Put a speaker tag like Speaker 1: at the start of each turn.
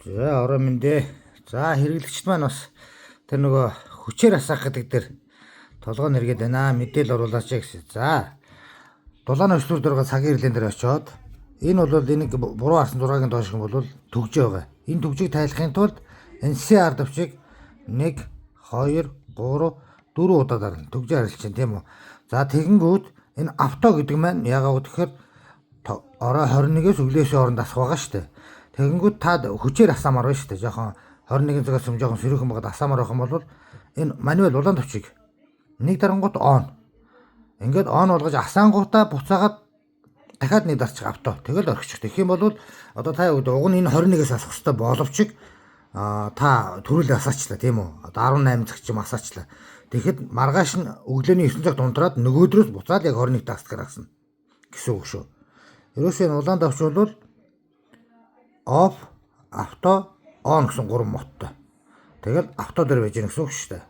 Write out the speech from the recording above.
Speaker 1: За орой мэндэ. За хэрэглэгчд маань бас тэр нөгөө хүчээр асаах гэдэг дээр толгой нэргээд байна. Мэдээл оруулаач гэсэн. За дулааны өчнөр дөрөв цагийн хэрлэн дээр очиод энэ бол энийг буруу харсан зураагийн доош юм бол төгжөө байгаа. Энэ төгжийг тайлахын тулд NCR төвчийг 1 2 3 4 удаа дарна. Төгжөө харилж чинь тийм үү. За тэгэнгүүт энэ авто гэдэг маань яагаад гэхээр орой 21-ээс өглөөсөө хооронд асах байгаа шүү дээ. Тэгэнгүүт та хүчээр асаамаар байна шүү дээ. Жохон 21 цагаас өмнө жохон сөрөөхөн байгаад асаамаар байх юм бол энэ мануал улаан төвчийг нэг дарангууд он. Ингээд он болгож асаангуудаа буцаагаад дахиад нэг дарчих авто. Тэгэл орхичих. Тэгэх юм бол одоо та уг нь энэ 21-ээс асах хэрэгтэй боловч та төрүүлээ асаачлаа тийм үү. Одоо 18 цаг ч юм асаачлаа. Тэгэхэд маргааш нь өглөөний 9 цагт унтраад нөгөөдрөөс буцаад яг 21 тагсгаар асна гэсэн үг шүү. Ерөөсөө энэ улаан давч бол off, авто, on гэсэн 3 моттой. Тэгэл авто дээр байж гэнэ гэсэн үг шүү дээ.